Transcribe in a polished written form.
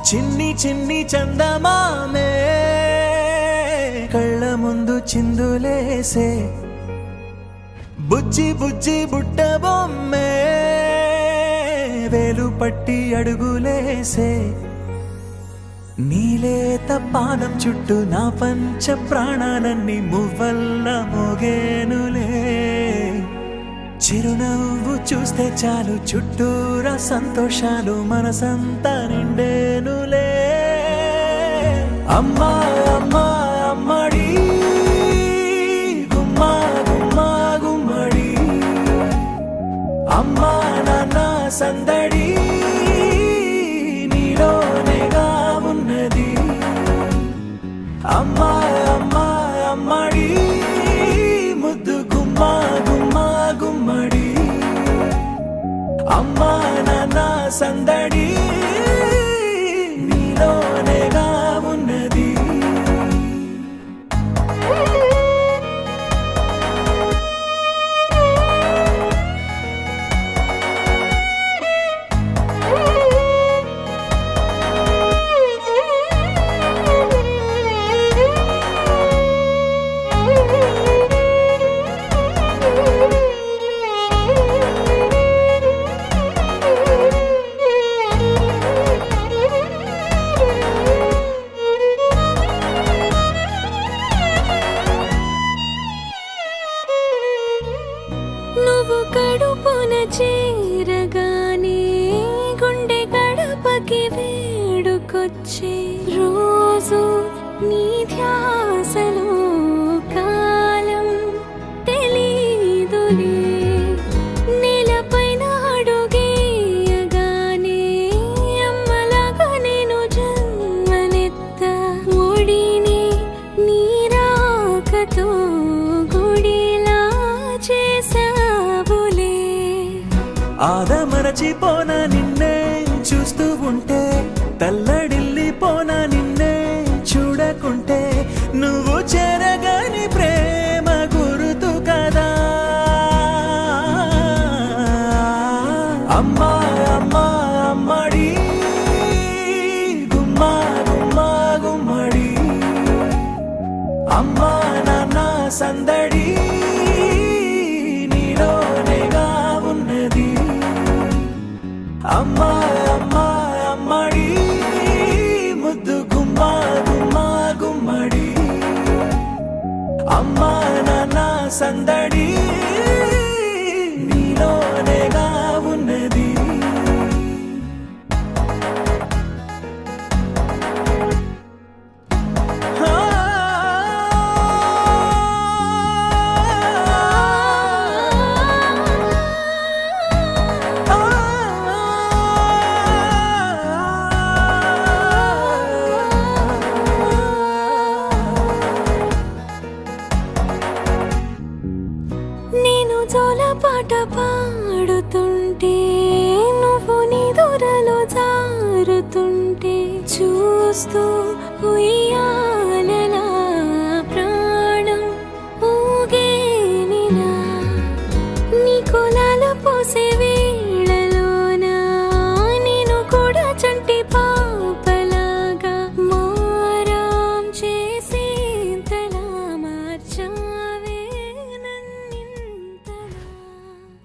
చిన్ని చిన్ని చందమామే కళ్ళ ముందు చిందులేసే బుజ్జి బుజ్జి బుట్ట బొమ్మే వేలు పట్టి అడుగులేసే నీలేత పానం చుట్టూ నా పంచ ప్రాణాలన్నీ మువ్వల్ల మోగేనులే చిరునవ్వు చూస్తే చాలు చుట్టూరా సంతోషాలు మనసంతా నిండేనులే అమ్మా అమ్మా అమ్మడి గుమ్మా గుమ్మా గుమ్మడి అమ్మా నాన్న సందడి నీలోనేగా ఉన్నది అమ్మా అమ్మా అమ్మడి ముద్దు గుమ్మా గుమ్మా గుమ్మడి అమ్మా నాన్న సందడి నీలోనేగా ఉన్నది నువ్వు కడుపున చేరగానే గుండె గడపకి వేడుకొచ్చే రోజు నీ ధ్యాసలో కాలం తెలీదులే నేలపైన అడుగేయగానే అమ్మలాగా నేను జన్మనెత్త ఒడిని నీ రాకతో గుడిలా చేసావులే ఆదమరచిపోనా నిన్నే చూస్తూ ఉంటే తల్లడిల్లిపోనా నిన్నే చూడకుంటే నువ్వు చెరగని ప్రేమ గురుతు కదా అమ్మా అమ్మా అమ్మడి గుమ్మా గుమ్మా గుమ్మడి అమ్మా నాన్న సందడి నీలోనేగా ఉన్నది అమ్మా అమ్మా అమ్మడి ముద్దు గుమ్మా గుమ్మా గుమ్మడి అమ్మా నాన్న సందడి నీలోనేగా ఉన్నది నేను జోలపాట పాడుతుంటే నువ్వు నీ దూరలో జారుతుంటే చూస్తూ ఉయ్యాలలా ప్రాణం ఊగేనిలా నీ కులాల పోసే